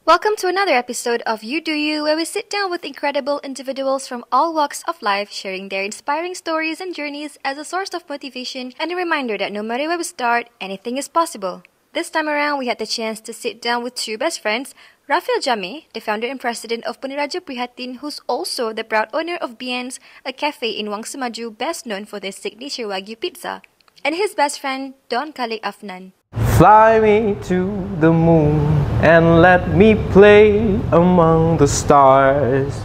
Welcome to another episode of You Do You, where we sit down with incredible individuals from all walks of life, sharing their inspiring stories and journeys as a source of motivation and a reminder that no matter where we start, anything is possible. This time around, we had the chance to sit down with two best friends, Rafael Jame, the founder and president of Peniraja Prihatin, who's also the proud owner of Bien's, a cafe in Wangsa Maju best known for their signature Wagyu pizza, and his best friend, Don Khalid Afnan. Fly me to the moon and let me play among the stars.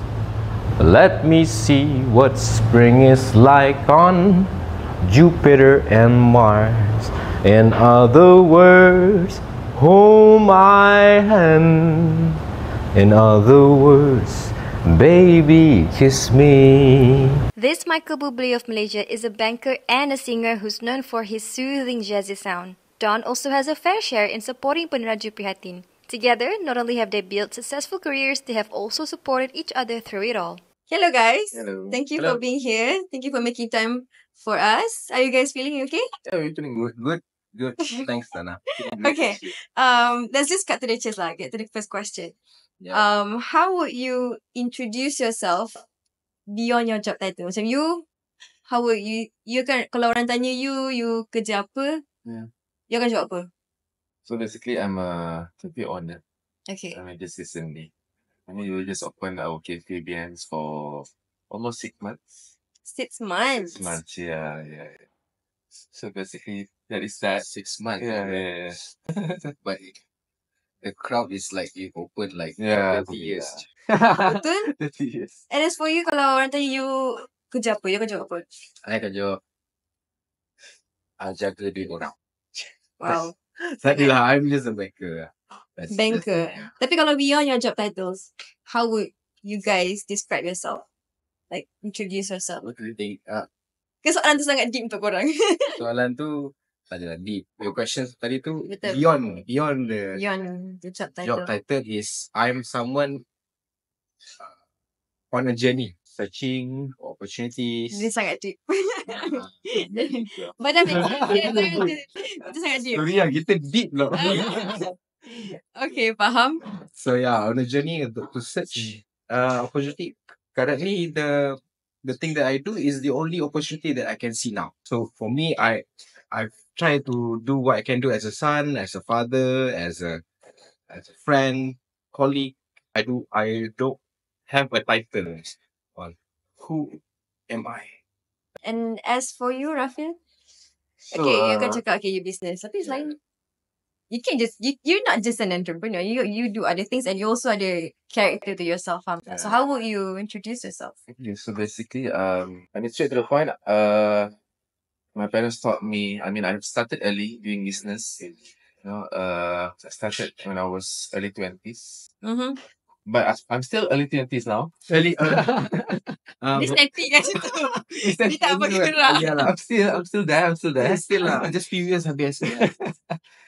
Let me see what spring is like on Jupiter and Mars. In other words, hold my hand. In other words, baby, kiss me. This Michael Bublé of Malaysia is a banker and a singer who's known for his soothing jazzy sound. Don also has a fair share in supporting Peniraja Prihatin. Together, not only have they built successful careers, they have also supported each other through it all. Hello guys. Hello. Thank you for being here. Thank you for making time for us. Are you guys feeling okay? Yeah, we're doing good. Good. Thanks, Tana. Okay. Let's just cut to the chase lah. Get to the first question. Yeah. How would you introduce yourself beyond your job title? Macam how would you kan, kalau orang tanya you kerja apa? Yeah. You akan jawab apa? So basically, I'm a cafe owner. Okay. I mean, just recently. We just opened our cafe Biens for almost 6 months. 6 months. 6 months, yeah. So basically, that is that. 6 months. Yeah. But the crowd is like you open like Yeah, 30 years. Betul? 30 years. And as for you, kalau orang tanya you kerja apa? You akan jawab apa? I kerja jaga duit orang. Wow. Tadilah, I'm just a banker. Banker. Tapi kalau beyond your job titles, how would you guys describe yourself? Like, introduce yourself. What do you think? Ke soalan tu sangat deep untuk korang? Soalan tu tak adalah deep. Your question tadi tu Betul. beyond the Beyond the job title. job title is I'm someone on a journey searching opportunities. Dia sangat deep. But that makes sense. Itu sangat deep. Sorry lah, kita deep loh. Okay, faham. So yeah, on a journey to search opportunity. Currently, the thing that I do is the only opportunity that I can see now. So for me, I've tried to do what I can do as a son, as a father, as a friend, colleague. I don't have a title on who am I. And as for you, Rafael? So, Okay, you akan cakap, okay, your business. Tapi selain, you can't just, you're not just an entrepreneur. You do other things and you also ada character to yourself. So how would you introduce yourself? Okay, so basically, straight to the point, my parents taught me, I started early doing business. I started when I was early 20s. Mm-hmm. But I'm still early 20s now. Dia static kat situ. Dia tak bergerak. Yeah, I'm still there. Still just few years habis.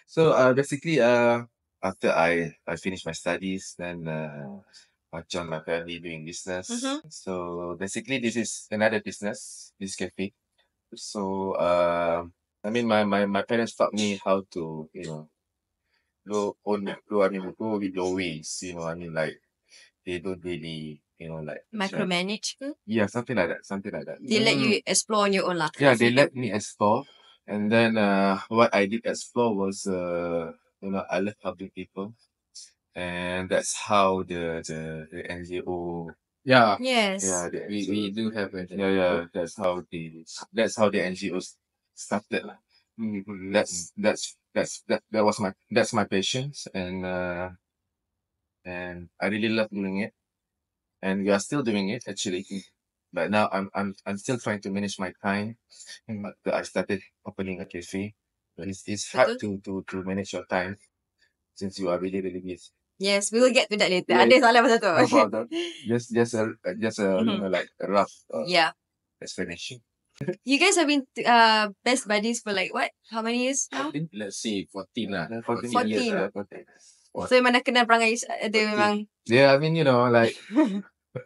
So basically, after I finished my studies, then I joined my family doing business. Mhm. So basically, this is another business, this cafe. So my parents taught me how to go with your ways. Like they don't really Micromanage. yeah, something like that. They let you explore on your own lah. Yeah, they let me explore. And then what I did explore was I love helping people. And that's how the NGO Yes. We do have a that's how the NGOs started. That's my passions, and I really love doing it, and we are still doing it actually. But now I'm still trying to manage my time. But I started opening a cafe. It's hard to manage your time since you are really really busy. Yes, we will get to that later. Yeah. Ada soalan pasal tu. No problem. Just a like a rough Yeah. explanation. You guys have been best buddies for like what? How many years now? Let's say 14 lah. 14 years, years. So memang dah kenal perangai ada memang. Yeah, like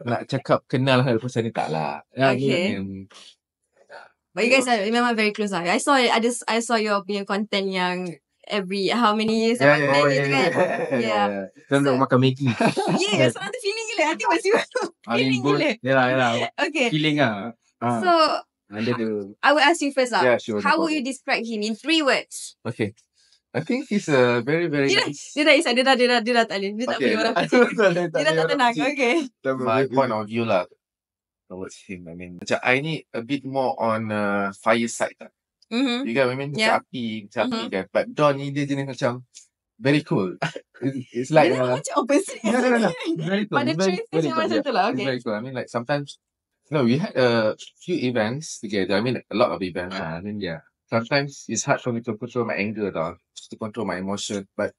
nak cakap kenal hal pasal ni tak lah. Okay. But you guys are memang very close lah. I saw your punya content yang every how many years Yeah, or yeah, time yeah, gitu kan. Yeah. Kan nak So, makan Maggi. yeah, so nanti feeling gila. Nanti masih I feeling mean, both. gila. Yalah. Okay. Feeling lah. So, Ada tu. I will ask you first lah. Yeah, sure. How no would you problem. describe him in 3 words? Okay. I think he's a very, very Dia dah, nice. dia dah isap. Dia dah tak boleh. Dia tak boleh orang kecil. Dia dah tak tenang. Okay. My point of view lah towards him. I mean, macam I ni a bit more on fire side lah. Mm-hmm. You get what I mean? Yeah. Macam api kan. But Don ni dia jenis macam very cool. It's like Dia macam opposite. no. Very cool. But the Very- truth very is cool, macam yeah. tu lah. It's Okay. very cool. I mean, like sometimes, we had a few events together. I mean, like, a lot of events. I mean, yeah. Sometimes it's hard for me to control my anger, tau. To control my emotion. But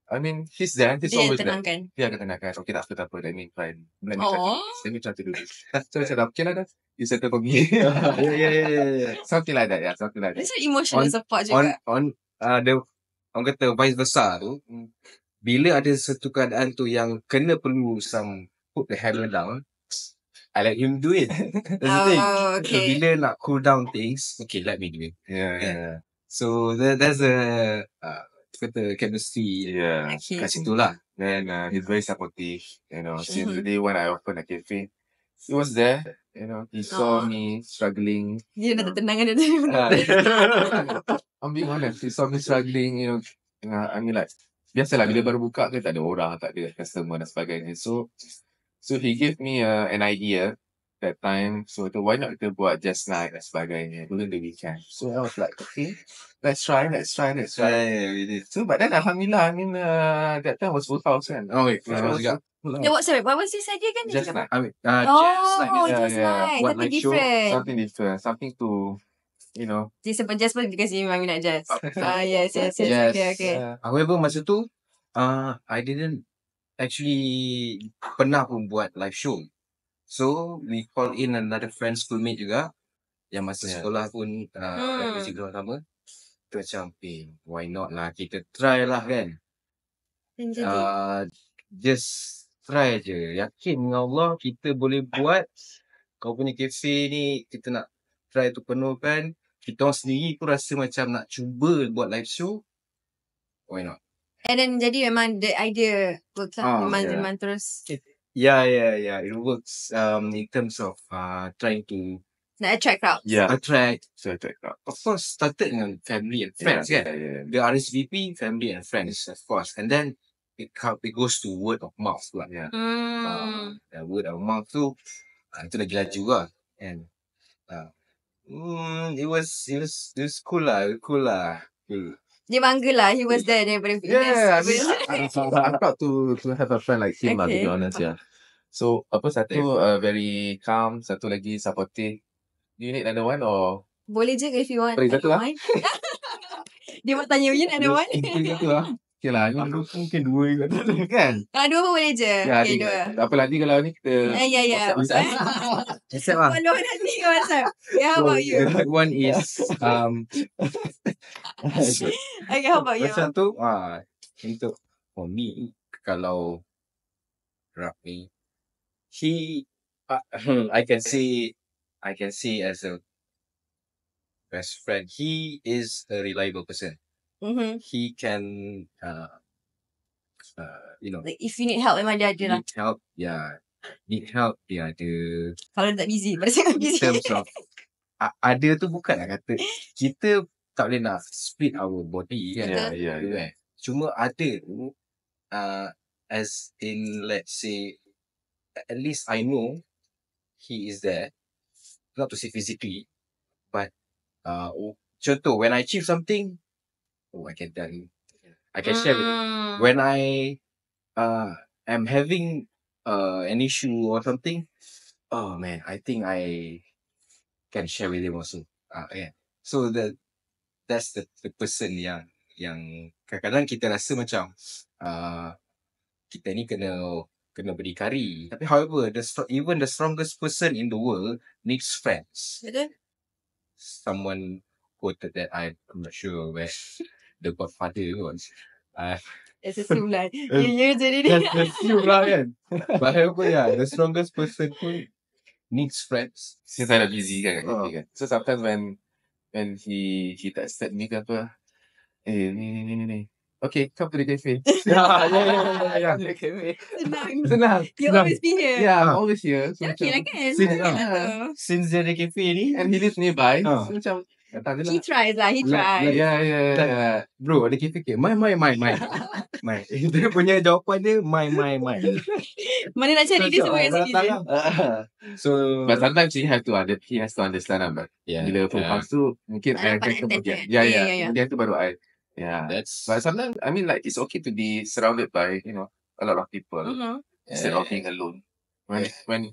I mean, he's there. He's Dia yang always there. tenangkan. Dia akan tenangkan. Okay, tak apa. Let me try. Let me try. Oh. Let me try to do this. So macam, okay lah dah. You settle for me. Yeah. Something like that. Yeah, something like that. Macam emotional support juga. Orang kata vice versa tu, bila ada satu keadaan tu yang kena perlu some put the hammer down, I let him do it. That's the thing. Oh, So, okay. bila nak cool down things, okay, let me do it. Yeah. So that's a kata chemistry Yeah. Okay. kat situ lah. Then he's very supportive. Since the day when I opened a cafe, he was there. He saw me struggling. Dia dah tak tenang kan dia. I'm being honest. He saw me struggling. I mean like biasalah bila baru buka kan tak ada orang, tak ada customer dan sebagainya. So he gave me an idea that time. So why not kita buat just night dan sebagainya during the weekend. So I was like, okay, let's try. Yeah, we did. So but then alhamdulillah, I mean that time was full house kan. Oh, wait, Yeah, full house juga. full Dia house. what was this idea kan? Dia Just cakap? night. I mean, Oh, Yeah, just yeah. nice. Buat Tapi live show, different. Something different. Something to, Just pun because you memang minat jazz. Yes. Yes. Okay. However, masa tu, I didn't actually pernah pun buat live show. So, we call in another friend, schoolmate juga, yang masa Yeah. sekolah pun, music group sama. Tu macam, why not lah, kita try lah kan. Dan jadi. Just try je. Yakin dengan Allah, kita boleh buat. Kau punya cafe ni, kita nak try tu penuhkan. Kita orang sendiri pun rasa macam nak cuba buat live show. Why not? And then jadi memang the idea works lah. Memang terus Yeah. It works in terms of trying to nak attract crowd. yeah. attract. So I check out. Of course, started dengan family and friends kan. Yeah. The RSVP, family and friends, of course. And then it goes to word of mouth lah. Yeah. Word of mouth tu, itu lagi laju lah. And it was cool lah. Cool. Dia bangga lah. He was there daripada Yeah, I mean, I'm proud to have a friend like him lah, to Okay. be honest, yeah. So, satu very calm, satu lagi supportive. Do you need another one or? Boleh je if you want. Boleh satu lah. Dia mau tanya you ada one. Satu lah. Okay lah, ni mungkin dua juga. Kan? Kalau dua pun boleh je. Ya, Okay, dua. tak apa lagi kalau ni kita Ya. Accept lah. Kalau nanti ke WhatsApp. Yeah, how about you? The third one is Okay, how about you? macam tu untuk for me kalau rap ni I can say as a best friend, he is a reliable person. Mm-hmm. He can Like if you need help memang dia ada lah. need help dia ada. Kalau dia tak busy. Pada saya In busy. terms of ada tu bukan nak kata kita tak boleh nak split our body kan. Yeah. Cuma ada tu as in let's say at least I know he is there, not to say physically, but contoh when I achieve something, I can tell him, I can share with him. When I am having an issue or something, oh man, I think I can share with him also. Yeah. So that's the person yang kadang-kadang kita rasa macam kita ni kena berdikari. Tapi however, even the strongest person in the world needs friends. Betul? Someone quoted that, I'm not sure where the Godfather was. It's a sulan. You jadi ni. That's you lah kan. But however, the strongest person pun needs friends. Since I dah busy kan, kan. So sometimes when he texted me ke apa, ni. Okay, come to the cafe. Yeah. The cafe. Senang. Senang. You always be here. Yeah, I'm always here. So Okay lah kan? Since, Okay lah tu. since dia ada cafe ni, And he lives nearby. Ah. So macam, datang je He lah. tries lah. He Like- tries. like- Yeah. bro, ada cafe ke? My. Dia punya jawapan dia, my. Mana nak cari dia semua kat sini je. So, But sometimes he has to understand lah. But yeah, bila phone calls tu, mungkin Tak I dapat akan attend kemudian. tu. Ya. Kemudian tu baru I. Yeah. that's But sometimes, I mean, like, it's okay to be surrounded by, a lot of people instead of being alone. When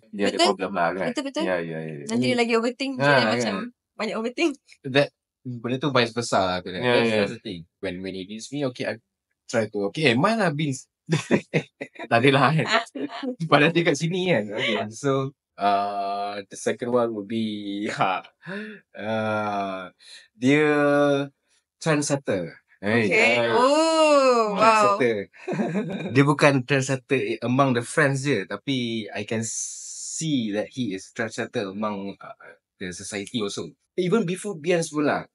dia ada Betul. problem lah kan. Betul. Yeah. Nanti dia lagi overthink. Ah, Jadi kan. macam banyak overthink. that benda tu vice versa. Yeah. That's the thing. When he needs me, okay, I try to mine lah beans. Tak adalah kan. Padahal dia kat sini kan. Okay. So, the second one would be dia trendsetter. Okay. Oh, wow. Trendsetter. Dia bukan trendsetter among the friends je, tapi I can see that he is trendsetter among the society also. Even before Bians pula.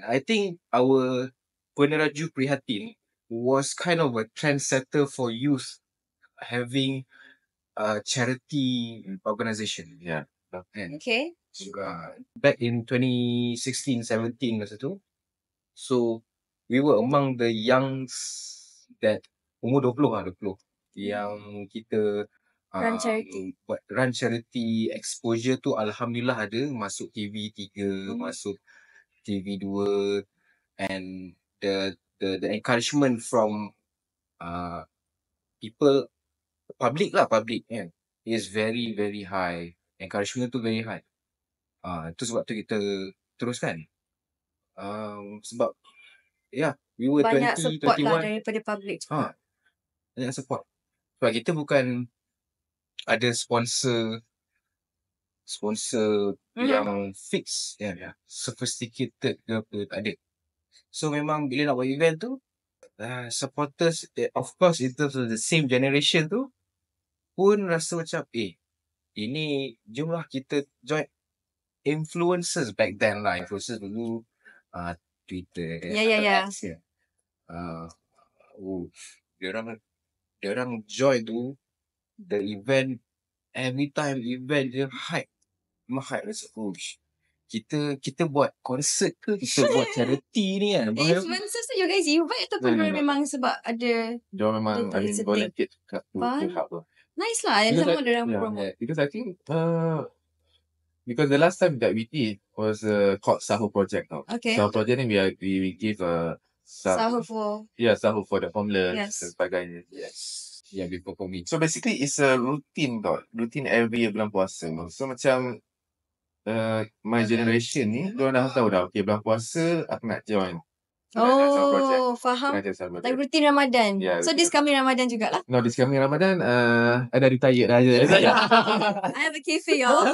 I think our Peneraju Prihatin was kind of a trendsetter for youth having a charity organisation. Yeah. Kan? Okay. Back in 2016-17 masa tu. So, we were among the youngs that umur 20 yang kita Run charity. buat run charity. Exposure tu Alhamdulillah ada, masuk TV3, masuk TV2, and the encouragement from people, public kan, is very very high. Encouragement tu very high. Itu sebab tu kita teruskan. Sebab we were Banyak 20, support lah 21. daripada public. Banyak support. Sebab kita bukan ada sponsor yang fix, sophisticated ke apa, tak ada. So memang bila nak buat event tu, supporters, of course in terms of the same generation tu, pun rasa macam ini jomlah kita join influencers back then lah. Influencers dulu Twitter. Ya. X, kan. Dia orang join tu the event, every time event dia hype. Memang hype rasa, kita buat konsert ke, kita buat charity ni kan. Influencers tu you guys invite ataupun No. memang sebab ada Dia memang Betul, it's a volunteer kat Fun. to help lah. nice lah yang Because sama dia orang Yeah, promote. because I think because the last time that we did was called Sahur Project now. Okay. Sahur Project ni we give Sahur for sahur for the homeless Yes. dan sebagainya. Yes. Yeah, before COVID. So basically it's a routine every bulan puasa. So macam my generation ni diorang dah tahu dah, okay, bulan puasa aku nak join. Sahur Project. faham. Nak join Sahur Like Project. rutin Ramadan. Yeah, So rutin. this coming Ramadan jugalah. No, this coming Ramadan ada retired dah je. I have a cafe y'all.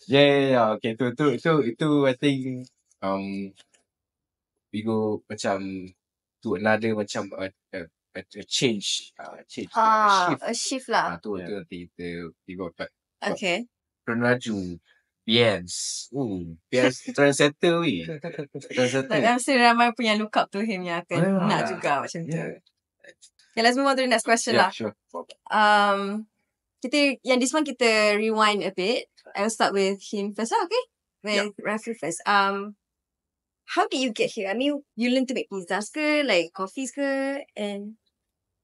Yeah. Okay, itu I think we go macam to another macam a change, shift. A shift lah. Tu nanti kita we go back. Okay. Peneraju, Bians. Bians trendsetter weh. Trendsetter. Like, I'm still ramai pun yang look up to him yang akan nak juga macam tu. Yeah. Okay, let's move on to the next question lah. Sure. This one kita rewind a bit. I'll start with him first lah, okay? With Rafi first. How did you get here? I mean, you learn to make pizzas ke, like coffees ke, and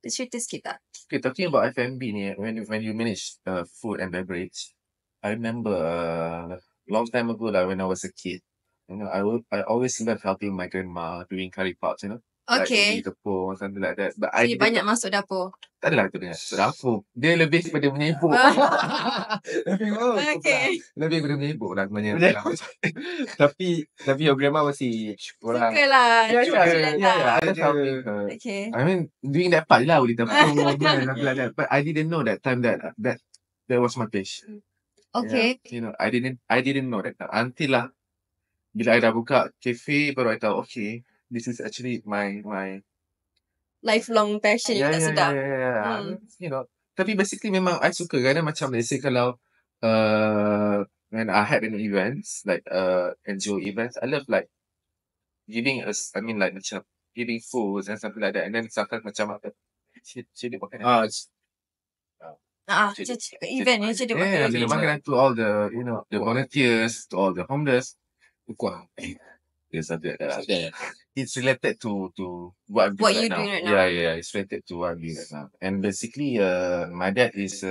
cerita sikit tak? Okay, talking about F&B ni, when you manage food and beverage, I remember long time ago lah when I was a kid, I always love helping my grandma doing curry pots, Okay. Like tepung or something like that. But So, I you didn't- banyak masuk dapur. tak adalah tu dengan dapur. Dia lebih kepada menyibuk. Okay. Lebih kepada menyibuk lah sebenarnya. Tapi your grandma masih orang. Suka lah. Yeah, Cuba yeah, lah. yeah. I just helping her. Okay. I mean, doing that part lah, boleh tepung, something like that. But I didn't know that time that was my passion. Okay. Yeah. I didn't know that until lah bila I dah buka cafe baru I tahu, okay, this is actually my Lifelong passion yang tak sedap. Yeah. Tapi basically memang I suka kadang macam let's say kalau when I had an events like NGO events, I love like giving us, I mean like macam giving foods and something like that. And then sometimes macam apa? Cedek makanan. Event ni cedek Yeah, cedek makanan to all the, the volunteers, to all the homeless. There's something like that. Yeah. It's related to what I'm doing What right you now. doing right now. Yeah, it's related to what I'm doing right now. And basically, my dad is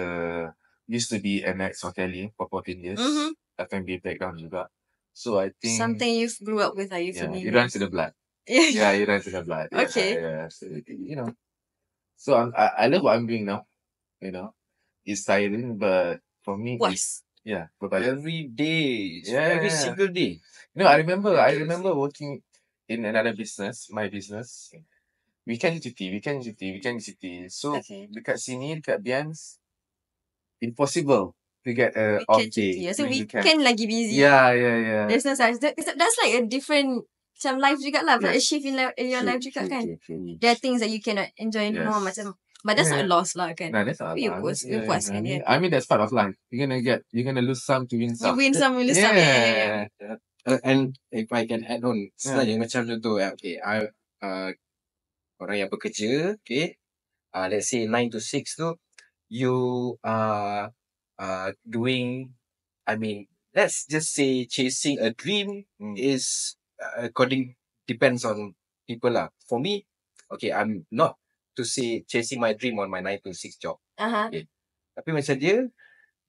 used to be an ex-hotelier for 14 years. Mhm. F&B background juga. So I think Something you grew up with, are you yeah, familiar? it runs in the blood. Yeah. Yeah, it runs in the blood. Yeah, Okay. Yeah. So, So I love what I'm doing now. It's tiring, but for me, Was. but Every day. Yeah. Every single day. I remember working in another business, my business. Weekend duty. So Okay. dekat sini, dekat Bians, impossible to get a off Weekend day. cuti. So during weekend lagi busy. Yeah. There's no such. That's like a different macam life juga lah. Like a shift in your life juga kan. True. There are things that you cannot enjoy anymore Yes. macam. But that's not Yeah. loss lah kan. Nah, that's all. You puas kan. Yeah. I mean, that's part of life. You're gonna lose some to win You some. win some, you lose some. Yeah. And if I can add on, sebenarnya macam contoh, okay, orang yang bekerja, okay, let's say 9 to 6 tu, you are doing, I mean, let's just say chasing a dream is depends on people lah. For me, okay, I'm not to say chasing my dream on my 9 to 6 job. Uh-huh. Okay. Tapi macam dia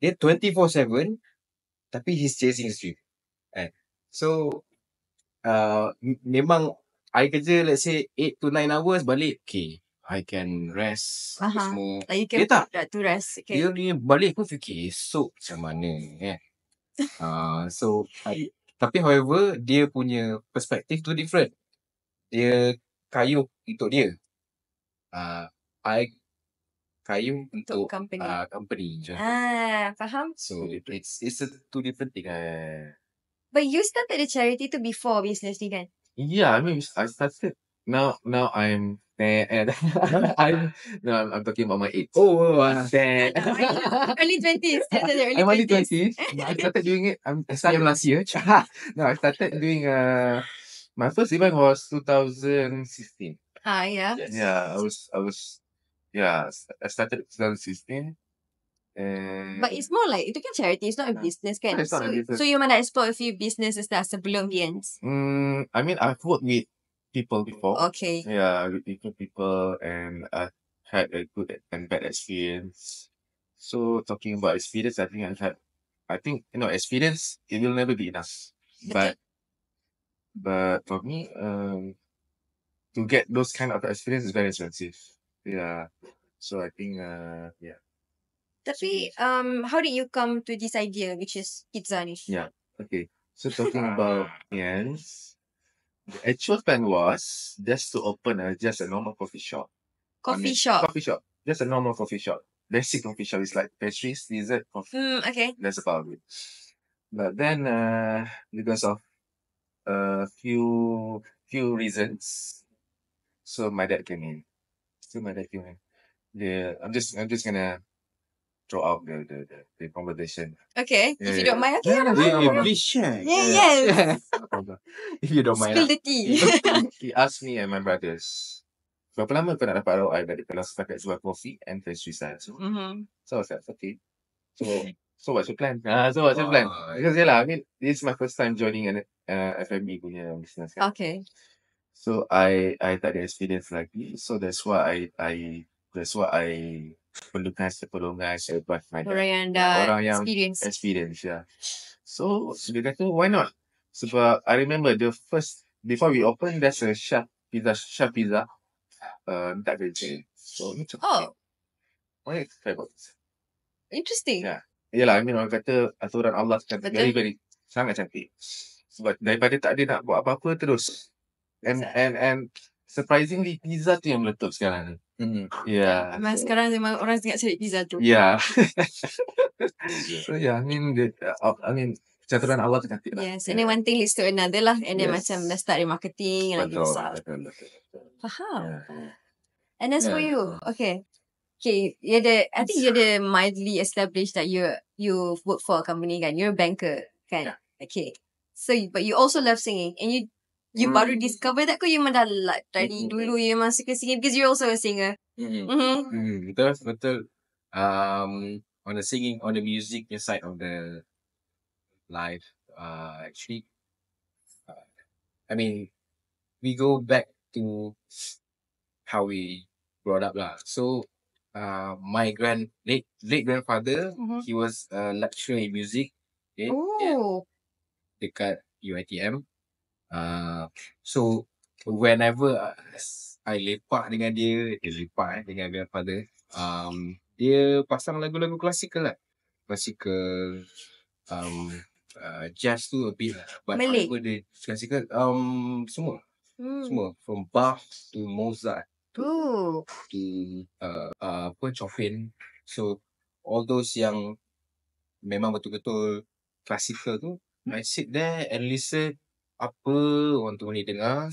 24/7, tapi he's chasing his dream. So, memang I kerja, let's say 8 to 9 hours, balik, okay, I can rest, semua. Like you Dia can tak. to rest. Okay. Dia ni balik pun fikir, esok macam mana, So, tapi however, dia punya perspektif tu different. Dia kayuh untuk dia. I kayuh untuk company. Company je. Faham? So, it's a two different thing. But you started the charity to before business ni kan? Yeah, I mean, I started. Now I'm I'm talking about my age. Early 20s. I'm early 20s. I started doing it. I started last year. No, I started doing my first event was 2016. Yeah. Yeah, I started 2016. And But it's more like, itu kan charity, it's not a business kan? It's not a business. So you might explore a few businesses dah sebelum Bians. I mean, I've worked with people before. Okay. Yeah, with different people, and I had a good and bad experience. So talking about experience, experience, it will never be enough. But for me, to get those kind of experience is very expensive. Yeah. So I think, Tapi, how did you come to this idea, which is pizza ni? Yeah. Okay. So talking about Bians, the actual plan was just to open just a normal coffee shop. Coffee shop. Just a normal coffee shop. Basic coffee shop is like pastries, dessert, coffee. Okay. That's about it. But then, because of a few reasons, so my dad came in. Yeah, I'm just gonna throw out the conversation. Okay. If you don't mind, okay. Please share. Yes. No problem. If you don't mind. Spill the tea. He asked me and my brothers, berapa lama kau nak dapat ROI dari kalau setakat jual coffee and pastry style? So I was like, okay. So what's your plan? Because I mean, this is my first time joining an F&B punya business. Kan? Okay. So I tak ada experience lagi. So that's why I perlukan advice my dad. Orang yang experience. Yeah. So dia kata, why not? Sebab I remember before we open, there's a chef pizza. Tak kerja. So why not try about this? Interesting. Yeah. Yelah, I mean orang kata aturan Allah very very sangat cantik. Sebab daripada tak ada nak buat apa-apa terus. And surprisingly pizza tu yang meletup sekarang. Yeah. Memang sekarang memang orang sangat cari pizza tu. Yeah. So yeah, I mean aturan Allah tu cantik lah. Yes, and then one thing leads to another lah. And then macam dah start marketing lagi besar. Betul. Faham. Yeah. And as for you, okay, I think you're the mildly established that you work for a company kan. You're a banker kan. Yeah. Okay. So, but you also love singing, and you You baru discover that ke you memang dah like dari dulu you memang suka singing because you're also a singer. Betul. On the singing, on the music side of the life, actually, I mean, we go back to how we brought up lah. So, my late grandfather, he was a lecturer in music. Okay, dekat UiTM. So whenever I lepak dengan dia lepak dengan grandfather, dia pasang lagu-lagu klasikal lah. Klasikal, jazz tu a bit lah. But Malay? whatever dia klasikal, semua. Semua. From Bach to Mozart to Chopin. So all those yang memang betul-betul klasikal tu, I sit there and listen apa orang tu ni dengar.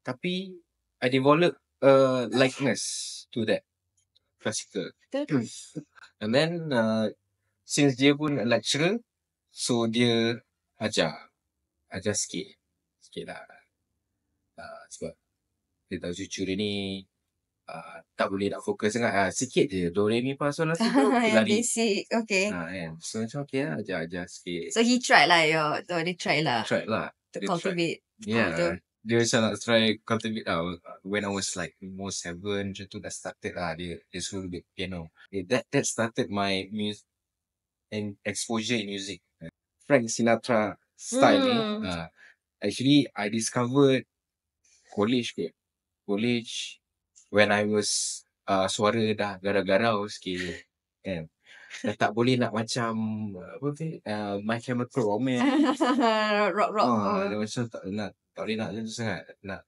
Tapi I develop a likeness to that classical. And then since dia pun a lecturer, so dia ajar sikit lah. Sebab dia tahu cucu dia ni tak boleh nak fokus sangat. Sikit je do re mi fa sol la si do lari. Basic. Okay. Kan. So macam okay lah, ajar sikit. So he tried lah dia try lah Try lah. to Dia cultivate. Yeah. Betul. Dia macam nak try cultivate lah. When I was like almost 7, macam tu dah started lah. Dia suruh dia piano. That started my music and exposure in music. Frank Sinatra style ni. Actually, I discovered college when I was suara dah garau-garau sikit. Kan. Dah tak boleh nak macam apa tu? My Chemical Romance. rock. Dia macam tak boleh nak macam tu sangat. Nak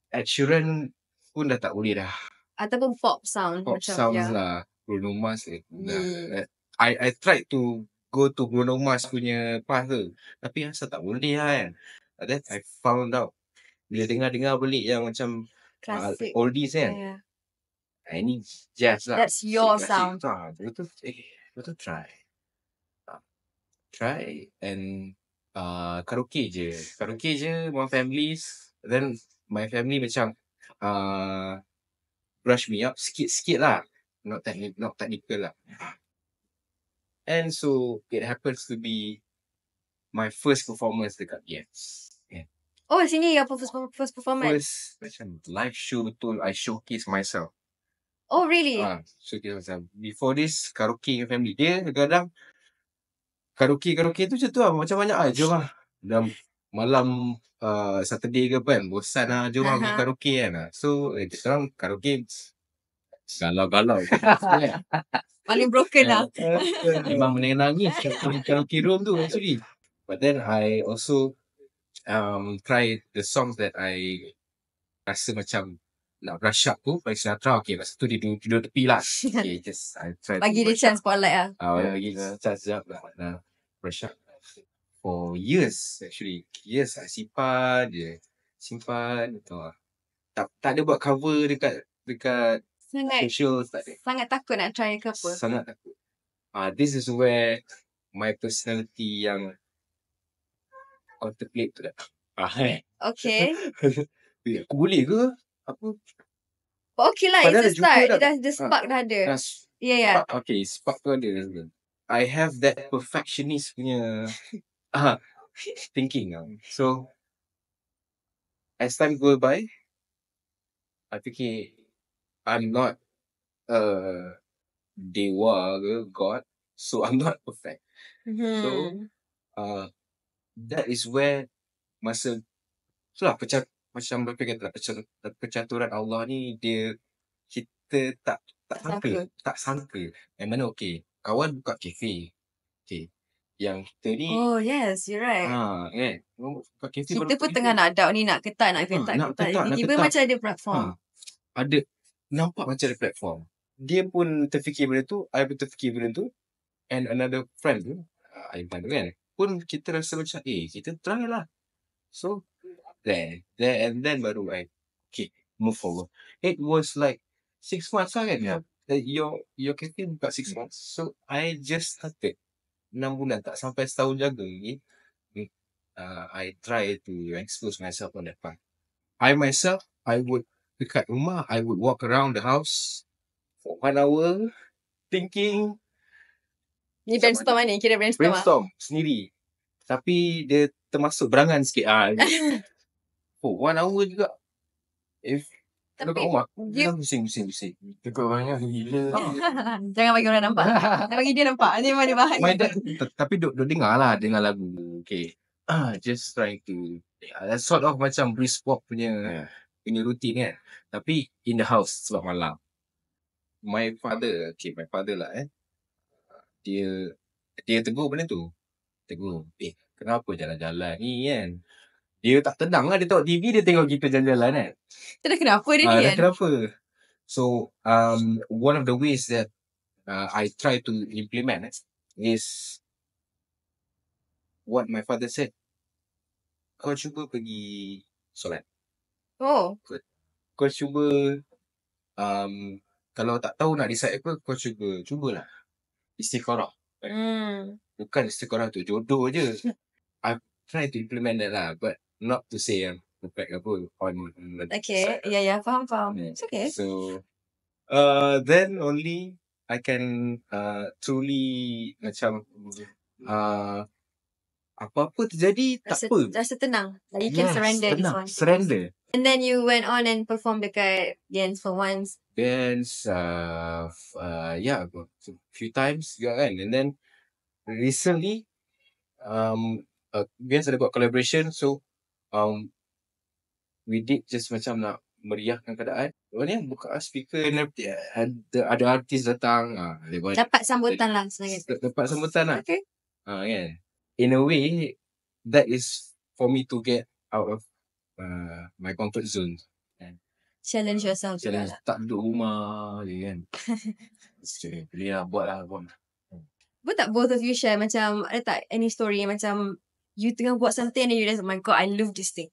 Ed Sheeran pun dah tak boleh dah. Ataupun pop sound. Pop macam, sounds lah. Bruno Mars I tried to go to Bruno Mars punya path tu. Tapi asal tak boleh lah kan. Then I found out. Bila dengar balik yang macam Classic. oldies kan. Yeah. Ini jazz lah. That's your sound. Betul try. Try and karaoke je. One families. Then my family macam brush me up sikit-sikit lah. Not technical lah. And so it happens to be my first performance dekat BS. Oh, sini your first performance. First macam live show betul. I showcase myself. Oh, really? Showcase myself. Before this, karaoke dengan family. Dia kadang karaoke tu macam tu lah. Macam banyak lah. Jom lah. Dalam malam Saturday ke kan. Bosan lah. Jom lah pergi karaoke kan. So, sekarang karaoke galau-galau. Paling broken lah. Memang menangis karaoke room tu actually. But then I also try the songs that I rasa macam nak brush up tu. Like Sinatra. Okay, masa tu dia duduk tepi lah. Okay, I try Bagi dia chance spotlight lah. bagi chance sekejap lah. Brush up. For years actually. Years I simpan je. Tahu lah. Tak ada buat cover dekat social. Tak ada. Sangat takut nak try ke apa. Sangat takut. This is where my personality yang contemplate tu datang. Okay. Aku boleh ke? Apa? But okay lah, Padahal it's a start. dah. The spark dah ada. Yeah. Spark, okay, spark tu ada. I have that perfectionist punya thinking. So, as time go by, I fikir I'm not a dewa ke God, so I'm not perfect. So, that is where masa itulah macam berfikir percaturan Allah ni kita tak sangka. Yang mana okay, kawan buka kafe. Okay. Yang kita ni Oh yes, you're right. kan. Buka kafe Kita pun tengah nak doubt ni, nak ketat. Tiba-tiba macam ada platform. Ada nampak macam ada platform. Dia pun terfikir benda tu, I pun terfikir benda tu, and another friend tu, Aiman tu kan, pun kita rasa macam kita try lah. So there and then baru okay, move forward. It was like 6 months lah kan. Your cafe buka 6 months. So I just started 6 bulan, tak sampai setahun jaga lagi. I try to expose myself on that part. I myself, I would dekat rumah, I would walk around the house for 1 hour thinking Ni brainstorm ni, kira brainstorm lah. brainstorm sendiri. Tapi dia termasuk berangan sikit. For 1 hour juga. If Tapi dekat rumah, dia- pusing. Tekut orangnya gila. Jangan bagi orang nampak. Jangan bagi dia nampak. Ni memang dia bahan. My dad, tapi duk dengar lagu. Okay. Just trying to sort of macam brisk walk punya routine kan. Tapi in the house sebab malam. My father lah dia tegur benda tu. Tegur, kenapa jalan-jalan ni kan? Dia tak tenang lah, dia tengok TV, dia tengok kita jalan-jalan kan. Tu dah kenapa dia ni Dah kan? kenapa? So, one of the ways that I try to implement is what my father said. Kau cuba pergi solat. Oh. Kau cuba, kalau tak tahu nak decide apa, kau cubalah. Istikharah. Bukan istikharah tu jodoh je. I try to implement that lah, but not to say I'm perfect apa on Okay. Ya, faham. It's okay. So, then only I can truly macam apa-apa terjadi tak apa. Rasa tenang. Like you can surrender this one. Surrender. And then you went on and performed dekat Dance for Once. Dance, a few times juga kan. And then recently, Dance ada buat collaboration, so we did just macam nak meriahkan keadaan. Ni buka speaker, ada artis datang. Dia buat Dapat sambutan lah sebenarnya. dapat sambutan lah. Okay. Kan. In a way, that is for me to get out of my comfort zone. Challenge yourself. Challenge tak duduk rumah je kan. Boleh lah, buat lah. Boleh tak both of you share macam, ada tak any story yang macam you tengah buat something and then you realize, oh my god, I love this thing.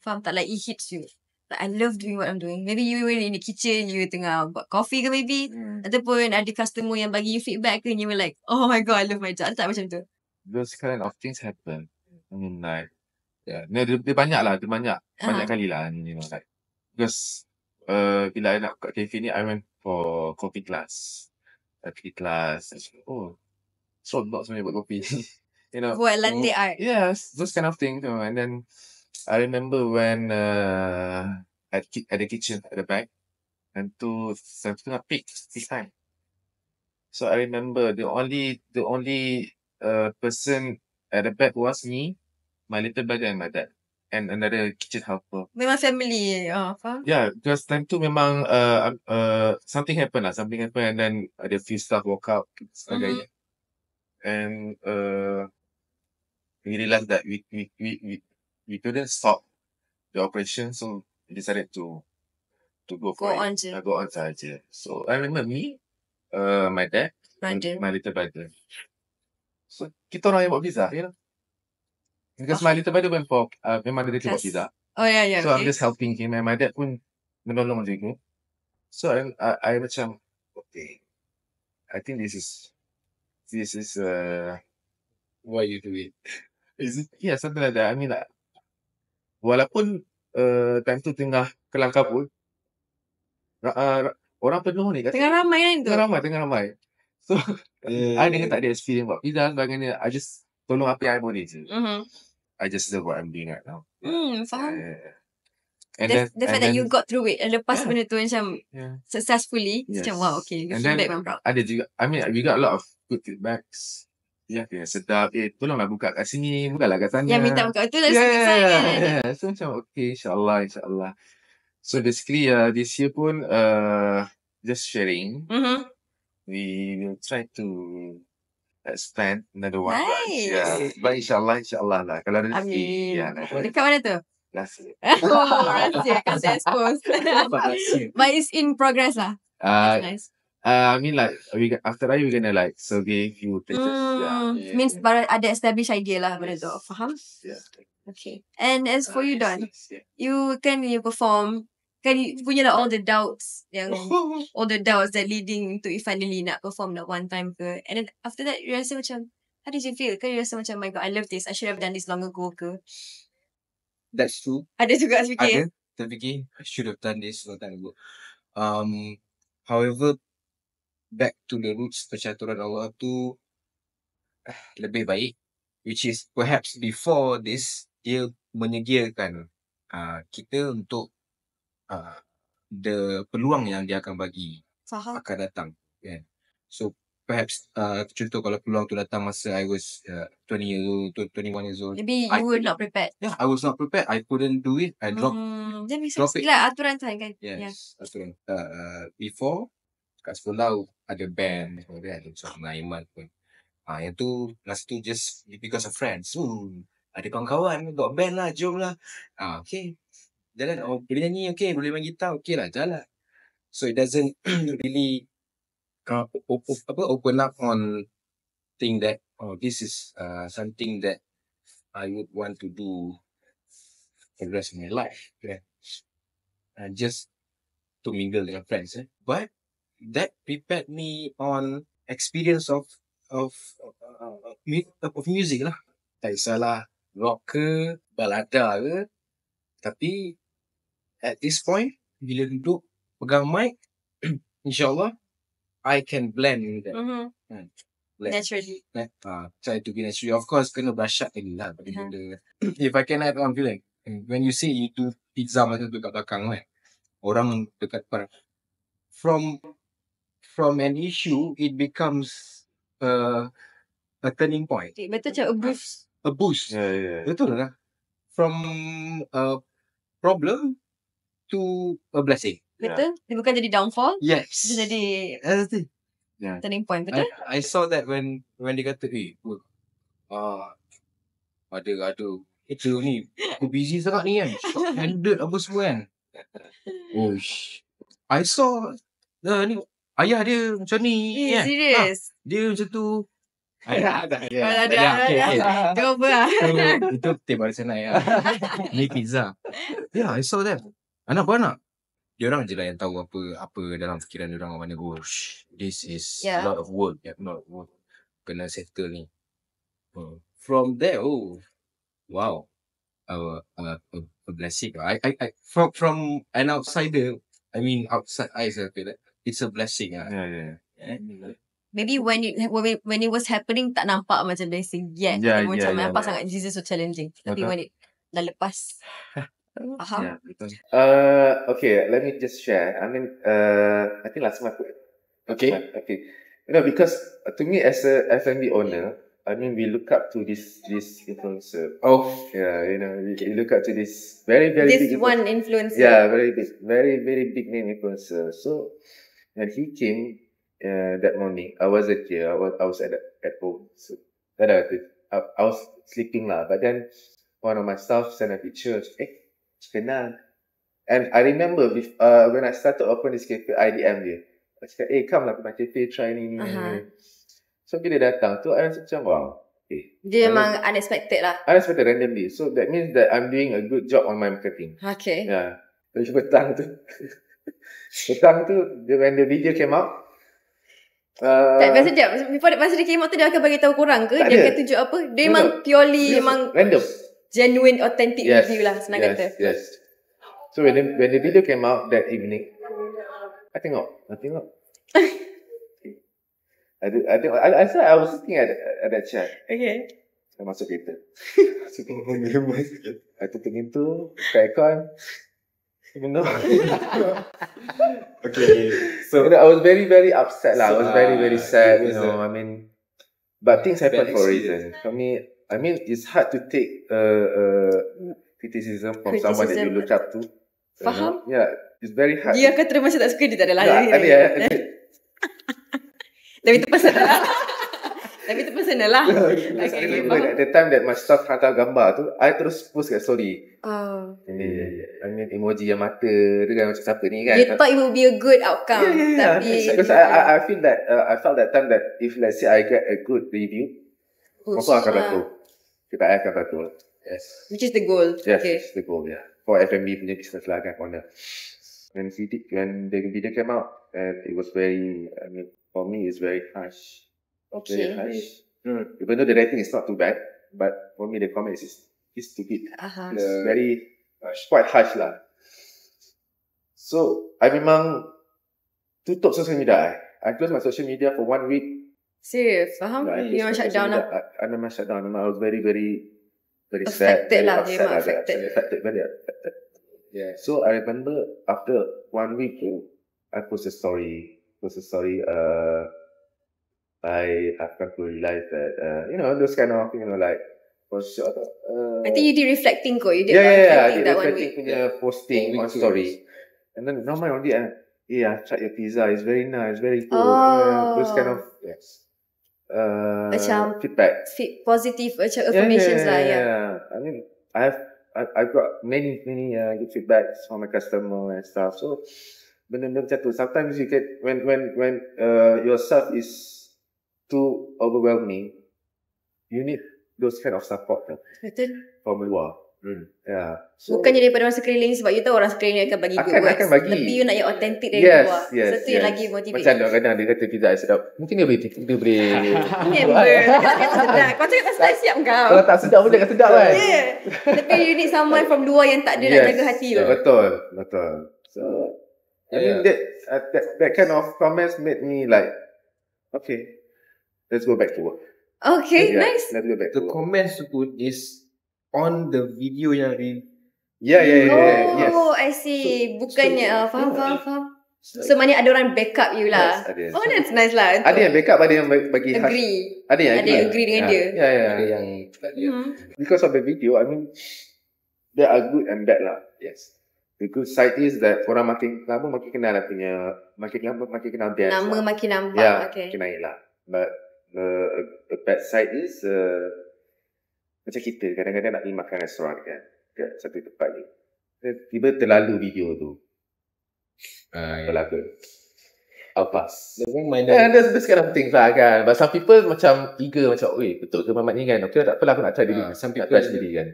Faham tak? Like it hits you. Like I love doing what I'm doing. Maybe you were in the kitchen, you tengah buat coffee ke maybe. Ataupun ada customer yang bagi you feedback ke and you were like, oh my god, I love my job. Ada tak macam tu? Those kind of things happen. I mean like, dia banyak lah. Dia banyak kali lah. You know, like, because bila I nak kat cafe ni, I went for coffee class. So not sebenarnya buat kopi. You know. Buat latte art. Yes, those kind of things. You know, and then I remember when at the kitchen at the back, and to tengah peak time. So I remember the only person at the back was me, my little brother and my dad, and another kitchen helper. Memang family. Faham? Yeah, because time tu memang something happened, and then ada few staff walk out sebagainya. And we realized that we couldn't stop the operation, so we decided to go for Go it. on je. Go on saja. So I remember me, my dad, and Brother. my little brother. So kita orang yang buat pizza, you know. Because my little brother went for memang dia buat Class. pizza. Oh yeah, So I'm okay. just helping him, and my dad pun menolong juga. So I macam, okay, I think this is Why you do it? is it? Yeah, something like that. I mean like, walaupun time tu tengah kelang kabut, orang penuh ni kat Tengah ramai kan tu? tengah ramai. So I dengan tak ada experience buat pizza sebagainya. I just tolong apa yang I boleh je. I just do what I'm doing right now. Faham. And The fact that you got through it and lepas benda tu macam yeah. successfully, Yes. macam wow, okay. And Feedback then I'm proud. ada juga, I mean we got a lot of good feedbacks. Yeah, sedap. Tolonglah buka kat sini, bukalah kat sana. Yang minta buka tu dah selesai kan? Yeah. So macam okay, insyaAllah. So basically this year pun just sharing. We will try to expand another one. Nice. Yeah. But insyaAllah lah. Kalau ada rezeki. Amin. Yeah, Dekat mana tu? last year. Oh, rahsia. Kasi expose. But it's in progress lah. Uh, That's nice. I mean like after that we're gonna like survey few places. Yeah. Means baru ada established idea lah benda tu. Faham? Yeah. Okay. And as for you, Don, Yeah. you perform, kan you punya lah all the doubts that leading to you finally nak perform that one time ke. And then after that, you rasa macam, How did you feel? Kau rasa macam, my God, I love this. I should have done this long ago ke? That's true. Ada juga fikir. Ada terfikir I should have done this long time ago. However, back to the roots percaturan Allah tu lebih baik, which is perhaps before this dia menyediakan kita untuk the peluang yang dia akan bagi Faham? akan datang, kan? So perhaps contoh kalau peluang tu datang masa I was 20 years old, 21 years old, Maybe I you were not prepared. I was not prepared. I couldn't do it. I dropped. Dia bisa drop it. lah aturan kan? Yeah. Yes, aturan. Before kat sekolah ada band, ada Suara Naiman pun. Yang tu masa tu just because of friends. Ada kawan-kawan buat band lah, jom lah. Okay. Jalan, boleh nyanyi, okay. Boleh main gitar, okay lah, jalan. So it doesn't really open up on thing that this is something that I would want to do for the rest of my life. Yeah. Just to mingle dengan friends. But that prepared me on experience of music lah. Tak kisahlah rock ke, balada ke. Tapi at this point, bila duduk pegang mic, insyaAllah, I can blend with that. Blend. Naturally. Try to be naturally. Of course, kena brush up lagi lah. If I can add on, feel like, when you say you do pizza macam tu kat belakang, kan, orang dekat depan. From an issue, it becomes a turning point. Betul macam a boost. A boost. Yeah. Betul lah. From a problem to a blessing. Betul? Dia bukan jadi downfall. Yes. Dia jadi That's it. turning point. Betul? I saw that when dia kata, ada kita ni, aku busy sangat ni kan. Handed apa semua kan. I saw ni ayah dia macam ni kan. Serious? Dia macam tu. Ada. Okay. Tengok apa lah. Itu tip baru senai lah. Ni pizza. I saw that. Anak beranak. Diorang je lah yang tahu apa dalam fikiran diorang mana. This is a lot of work. Not work. Kena settle ni. From there, wow. A blessing. I from an outsider, I mean outside eyes, I feel that it's a blessing. Yeah. Maybe when it was happening tak nampak macam blessing yet. Macam nampak sangat Jesus so challenging. Tapi when it dah lepas. Faham? Yeah, betul. Okay, let me just share. I mean, I think last month. Okay. Because to me as a F&B owner, I mean, we look up to this influencer. We look up to this very this big one influencer. Yeah, very big name influencer. So when he came that morning, I wasn't here. I was at home. So then I was sleeping lah. But then one of my staff sent a picture. Kenal. And I remember when I started open this cafe, I DM dia. I cakap, come lah ke my cafe, try ni. So bila datang tu, I rasa macam, wow. Dia memang unexpected lah. Unexpected, randomly. So that means that I'm doing a good job on my marketing. Okay. Yeah. Jadi petang tu, when the video came out, tak, biasa dia, masa dia came out tu, dia akan bagi tahu korang ke? Dia akan tunjuk apa? Dia memang purely, memang random. Genuine, authentic review lah, senang kata. Yes. So when the video came out that evening, I tengok. I was sitting at that chair. Okay. Saya masuk kereta. I tutup pintu, buka aircon. Okay. So I was very upset lah. I was very sad. I mean, but things happen for a reason. For me, I mean, it's hard to take criticism from someone that you look up to. Faham? Yeah, it's very hard. Dia akan terus macam tak suka, dia tak ada lari. Tapi itu personal lah. Okay, at the time that my staff hantar gambar tu, I terus post kat story. I mean, emoji yang mata tu kan, macam siapa ni kan. You thought it would be a good outcome. Tapi because I feel that I felt that time that if let's say I get a good review, apa akan batu? Kita akan batu. Yes. Which is the goal. Yes, Okay. it's the goal. Yeah. For F&B punya business lah kan, owner. When the video came out, and it was very. I mean, for me, it's very harsh. Okay. Very harsh. Even though the rating is not too bad, but for me the comment is stupid. It's very quite harsh lah. So I memang tutup social media. I close my social media for 1 week. Serious, faham? You memang shut down lah. I memang shut down. I was very sad. Affected Very lah. upset Memang lah. affected. Very affected. Yeah. So I remember after 1 week, I post a story. I've come to realize that those kind of like for sure. I think you did reflecting kot. You did I reflecting did that 1 reflecting week. punya posting on story. And then now my only I tried your pizza. It's very nice, very good. Those kind of Macam feedback. Positive macam affirmations lah. Yeah. I mean, I've got many good feedbacks from my customer and stuff. So benda-benda macam tu. Sometimes you get when yourself is too overwhelming, you need those kind of support Betul. from luar. Yeah. So, Bukannya daripada orang sekeliling, sebab you tahu orang sekeliling akan bagi good words. akan bagi. Tapi you nak yang authentic dari Yes, luar. yes, So tu yang lagi motivate. Macam kadang-kadang dia kata pizza I sedap. Mungkin dia boleh Member. Sedap. Kau cakap tak siap kau. Kalau tak sedap pun dia kata sedap kan. Yeah. Tapi you need someone from luar yang tak ada nak jaga hati tu. Betul. So I mean that kind of comments made me like, okay, let's go back to work. Okay, nice. Let's go back to The work. comments pun is on the video yang Yes. Oh, I see. Bukannya, faham. So, maknanya ada orang backup you lah. Yes, ada. Oh, that's nice lah. Ada yang backup, ada yang bagi Agree. Ada yang agree dengan dia. Yeah. ada yang Because of the video, I mean, there are good and bad lah. Yes. The good side is that orang makin lama makin kenal punya, makin lama makin kenal dia. Nama makin nampak. Yeah, Okay. makin naik lah. But the bad side is macam kita kadang-kadang nak pergi makan restoran kan, kat satu tempat ni, tiba terlalu video tu. Pelaka. Alpas. There's this kind of things lah kan. But some people macam eager macam, oi betul ke Mamat ni kan? Okay tak apalah aku nak try diri. Some Nak people try sendiri kan.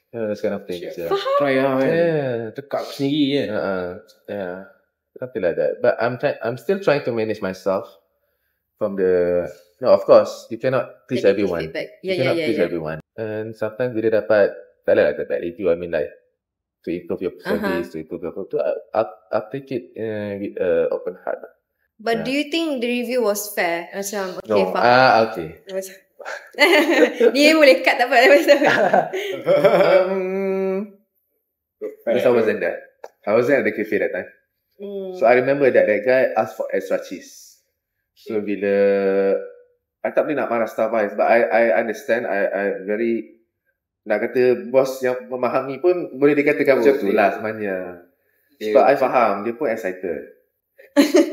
This kind of things. Yeah. try lah kan. Yeah. Tekak sendiri kan. Yeah. Something like that. But I'm still trying to manage myself from the. No, of course, you cannot please Negative everyone. feedback. You cannot please everyone. And sometimes bila dapat, tak lah dapat review, I mean like, to improve your service, to improve your photo, I'll take it with open heart. But do you think the review was fair? Macam, okay, No, faham. okay. Dia boleh cut tak apa. Because I wasn't there. I wasn't at the cafe that time. So I remember that guy asked for extra cheese. So bila I tak boleh nak marah Starbucks, but I understand. I very nak kata bos yang memahami pun boleh dikatakan macam tu lah sebenarnya. Sebab I faham dia pun excited.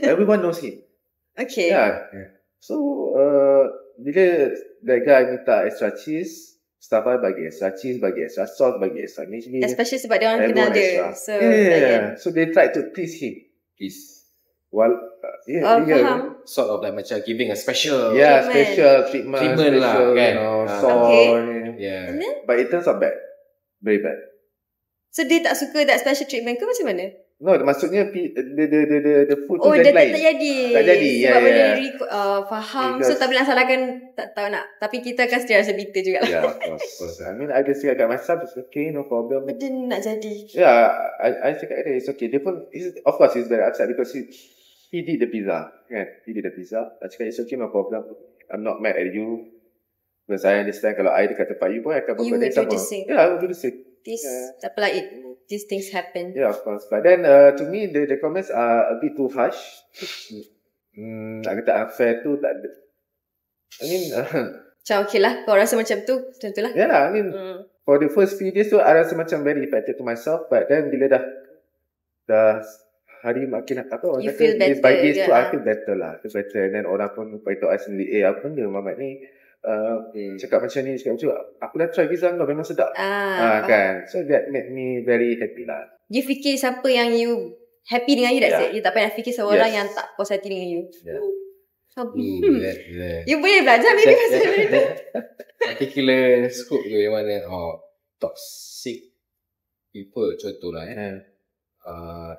Everyone knows him. Okay. Yeah. So bila that guy minta extra cheese, Starbucks bagi extra cheese, bagi extra salt, bagi extra ni. Especially sebab dia orang kenal dia. So, So they tried to please him. Well, faham. Sort of like macam giving a special. Yeah, Treatment. special treatment Treatment lah, special, kan? salt. Okay. Yeah. And then, But it turns out bad. Very bad. so dia tak suka that special treatment ke macam mana? No, maksudnya the food tu Oh, jadi dia lain. tak jadi. Tak jadi, Sebab benda yeah. faham. Because- So, tak boleh nak salahkan, tak tahu nak. Tapi kita akan secara bitter juga lah. Yeah, of course. I mean, I just cakap kat myself, it's okay, no problem. But dia nak jadi. Yeah, I cakap dia, it's okay. Dia pun, of course, he's very upset because he did the pizza. Kan? He did the pizza. I cakap, it's okay, no problem. I'm not mad at you. Because I understand kalau I dekat tempat you pun, I akan You berbuat would do sama. the same. Yeah, I would do the same. Tak apalah, these things happen. Yeah, of course. But then, to me, the comments are a bit too harsh. Nak kata unfair tu, tak ada. I mean, Macam okay lah, kau rasa macam tu, macam tu lah. yeah lah. I mean, for the first few days tu, I rasa macam very affected to myself. But then, bila dah hari makin apa orang You kata, feel days by better, days tu, yeah. I feel better lah. Feel better. And then orang pun beritahu I sendiri, apa benda Mamat ni? Cakap macam ni, cakap macam aku dah try pizza kau, memang sedap. Kan? So that made me very happy lah. You fikir siapa yang you happy dengan you, that's Yeah. it. You tak payah fikir seorang Yes. yang tak puas hati dengan you. Yeah. You boleh belajar maybe pasal benda. Particular scope tu yang mana toxic people contohlah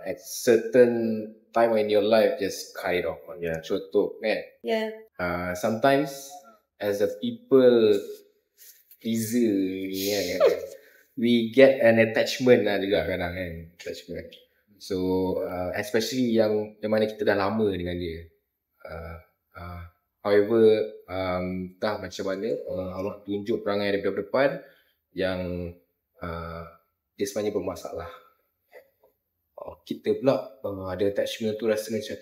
at certain time in your life just cut it off. Yeah. Contoh kan. Yeah. Sometimes as a people pleaser ni kan, we get an attachment lah juga kadang kan, attachment. So especially yang mana kita dah lama dengan dia. However, entah macam mana Allah tunjuk perangai daripada depan yang dia sebenarnya bermasalah. Kita pula ada attachment tu rasa macam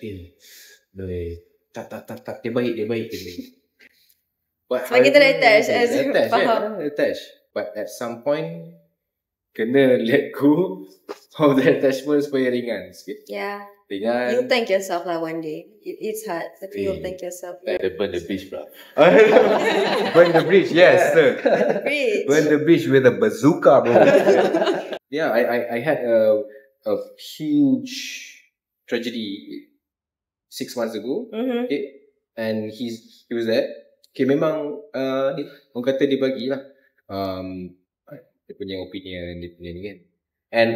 tak dia baik. But Sebab kita dah attach, faham. attach. But at some point kena let go of the attachment supaya ringan sikit. Yeah. Ringan. You'll thank yourself lah one day. It's hard, tapi you'll thank yourself. Burn the beach, bro. Burn the bridge, yes, sir. Great. Burn the beach with a bazooka, bro. Yeah, I had a huge tragedy 6 months ago. Mm-hmm. Okay, and he was there. Okay, memang ni orang kata dia bagilah dia punya opinion, dia punya ni kan. And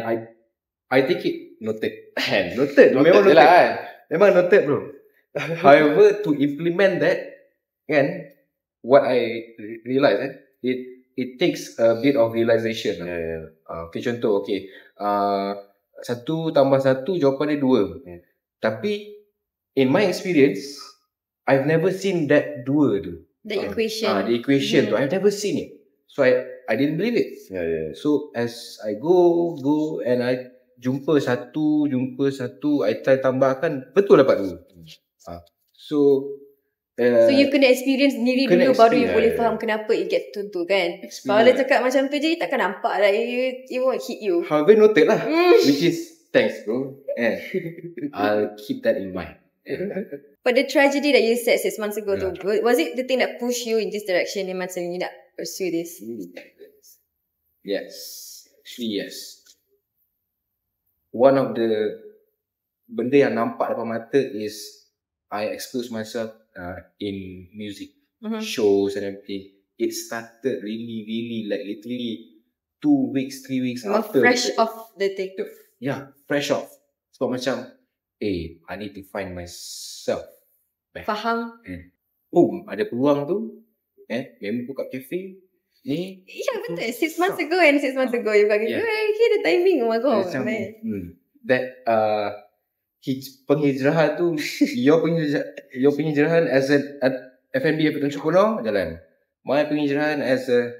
I take it noted. Noted. Memang noted. Memang noted, bro. However, to implement that, kan, what I realised, it takes a bit of realisation. Okay, contoh, okay. 1 tambah 1 jawapan dia 2. Tapi, in my experience, I've never seen that 2 tu. The equation. The equation tu, I've never seen it. So, I didn't believe it. So, as I go and I jumpa satu, I try tambahkan, betul dapat 2. So you kena experience sendiri dulu baru you boleh faham kenapa it gets tu kan. Kalau dia cakap macam tu je, takkan nampak lah. It won't hit you. However, noted lah. Which is, thanks bro. I'll keep that in mind. But the tragedy that you said 6 months ago tu, was it the thing that pushed you in this direction yang macam you nak pursue this? Yes. Actually, yes. One of the benda yang nampak depan mata is I expose myself in music, shows and everything. It started really like literally 2 weeks, 3 weeks after. Fresh off the thing. Yeah, fresh off. Sebab macam, I need to find myself back. Faham? Ada peluang tu. Memang buka cafe. Ya, betul. 6 months ago you got it. Okay, the timing. Oh my god. That penghijrahan tu, your penghijrahan as an F&B entrepreneur jalan. My penghijrahan as a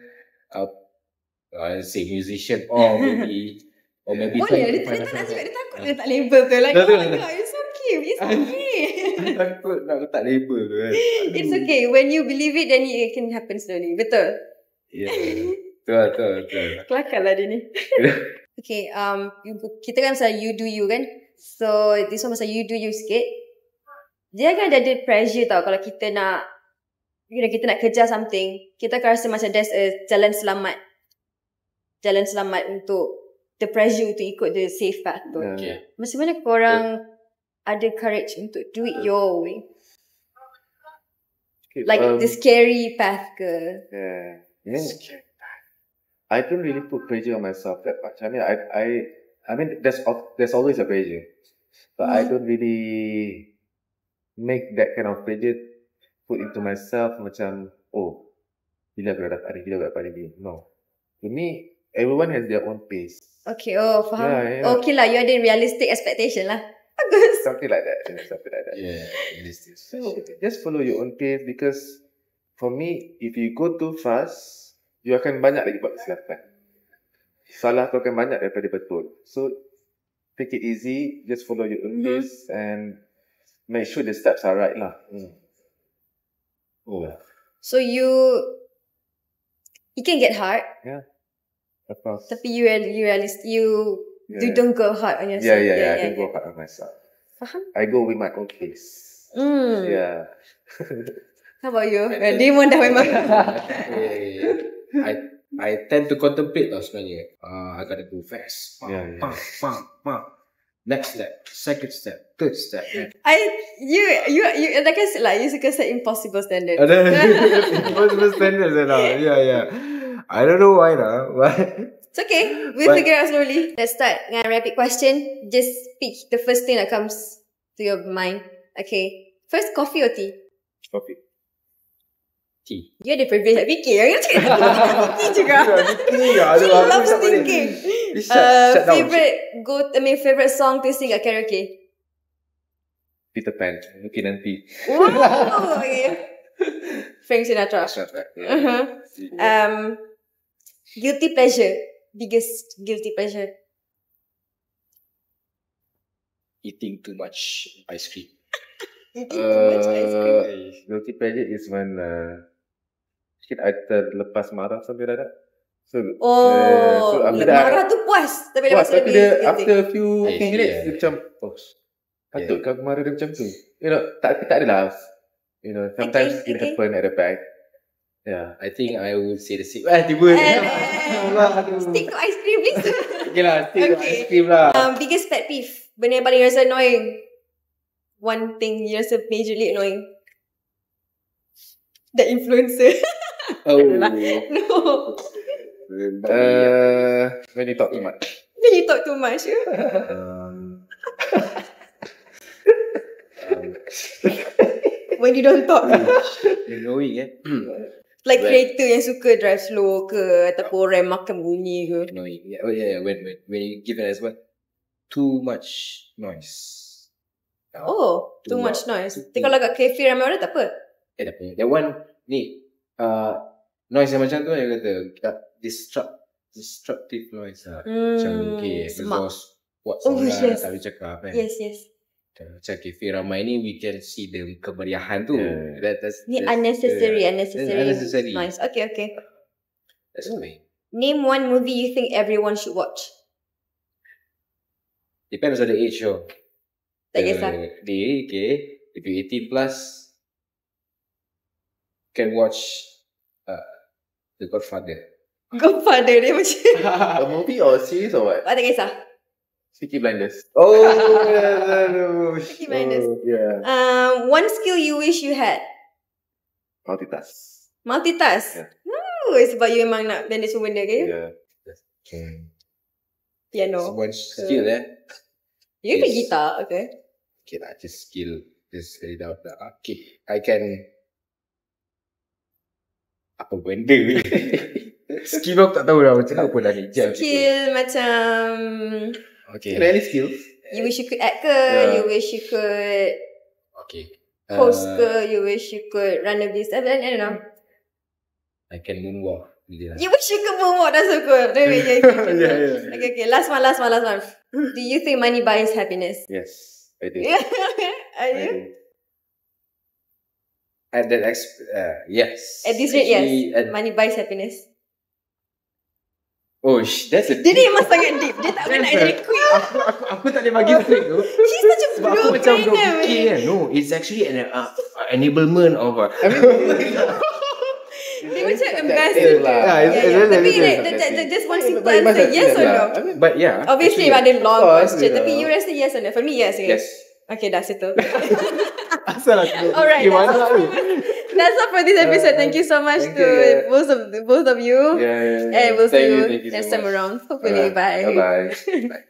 say musician or maybe boleh, dia tak letak label tu lah. Oh my god, it's okay. Takut nak letak label tu kan. It's okay. When you believe it, then it can happen slowly. Betul? Betul. Kelakar lah dia ni. Okay, kita kan pasal you do you kan. So, this one pasal you do you sikit. Dia kan ada pressure tau kalau kita nak kejar something. Kita akan rasa macam there's a jalan selamat untuk the pressure to ikut the safe path tu. Macam mana korang ada courage untuk do it your way? Like the scary path ke? I don't really put pressure on myself that much. I mean, there's always a pressure, but I don't really make that kind of pressure put into myself. Macam, bila aku dah dapat ni. No, to me, everyone has their own pace. Okay, faham. Okay lah, you ada realistic expectation lah. Bagus. Something like that. Yeah, realistic. So just follow your own pace, because for me, if you go too fast, you akan banyak lagi buat kesilapan. Salah tu akan banyak daripada betul. So take it easy, just follow your own pace and make sure the steps are right lah. So you can get hard. Yeah, of course. Tapi you don't go hard on yourself. Yeah. I don't go hard on myself. Faham? I go with my own pace. Yeah. How about you? Demon dah memang. I tend to contemplate lah sebenarnya. I gotta go fast. Next step, second step, third step. You like I said lah, you suka set impossible standard. Impossible standards lah. Yeah. I don't know why lah. It's okay. We'll figure out slowly. Let's start dengan rapid question. Just pick the first thing that comes to your mind. Okay. First, coffee or tea? Coffee. Tea. You ada favorite fikir. Yang cakap fikir juga. Aduh, She aku loves tak boleh. thinking. Shut down. Favorite song to sing at karaoke. Peter Pan. Okay, nanti. Wow. Okay. Frank Sinatra. Uh-huh. Guilty pleasure. Biggest guilty pleasure. Eating too much ice cream. Eating too much ice cream. Guilty pleasure is when I terlepas marah something like that. So, Oh, so after that, marah tu puas. Tapi puas, lepas tu tapi lebih dia guilty. after a few I see, minutes yeah. dia macam patut kau marah dia macam tu. You know, tak adalah. You know, sometimes it okay. happen at the back. Yeah. I think I would say the same. Tiba. Stick to ice cream, please. Okay lah, stick to Okay. ice cream lah. Biggest pet peeve. Benda yang paling rasa annoying. One thing you rasa majorly annoying. The influencer. Oh. No. When you talk too much. Then you talk too much. When you don't talk. Annoying Like creator yang suka drive slow ke ataupun orang makan bunyi ke. Annoying. Yeah. Oh yeah. When you give it as what? Too much noise. Oh, too Too much loud. noise. Tapi kalau kat cafe ramai orang tak apa. Tak apa. That one ni noise yang macam tu yang kata disruptive noise lah. Macam okay, semak. because what Oh, orang yes. tak boleh cakap kan. Yes, yes. Macam cafe ramai ni we can see the kemeriahan tu. Yeah. Ni unnecessary unnecessary. noise. Okay, okay. That's why. Name one movie you think everyone should watch. Depends on the age yo. Tak kisah. Okay. If you 18 plus, can watch The Godfather. Godfather dia macam. A movie or a series or what? Tak kisah. Peaky Blinders. Oh, yeah. Peaky Blinders. Yeah. One skill you wish you had. Multitask. Multitask. Yeah. Sebab you memang nak manage semua benda ke? Yeah. Piano. One skill You play Yes. guitar, okay. Okay lah, just skill. Just get it out lah. Okay, I can. Apa benda ni? Skill aku tak tahu lah macam apa dah ni. Jam Skill macam Okay. Any skills? you wish you could act ke, Yeah. you wish you could Okay. host ke, you wish you could run a business. I don't know. I can moonwalk. Bila lah. You wish you could moonwalk, that's so cool. Okay. Last one. Do you think money buys happiness? Yes, I do. Are you? At that yes. At this rate, Actually, yes. Money buys happiness. That's a Dia ni memang sangat deep. Dia tak pernah nak jadi quick. aku tak boleh bagi quick tu. She's such a Sebab aku macam duk no-brainer. fikir kan. No, it's actually an enablement of Dia macam embarrassed. Subjective lah. Yeah. Tapi like, subjective. just one simple answer. Yes or no? But yeah. Obviously, actually, ada long of course, question. yeah. Tapi you rasa yes or no? For me, yes. Okay. Yes. Okay, dah settle. Asal aku. Alright, that's all for this episode. Thank you so much Thank to you. both of you. Yeah. And we'll see Thank you you so next time much. around. Hopefully, bye. Bye.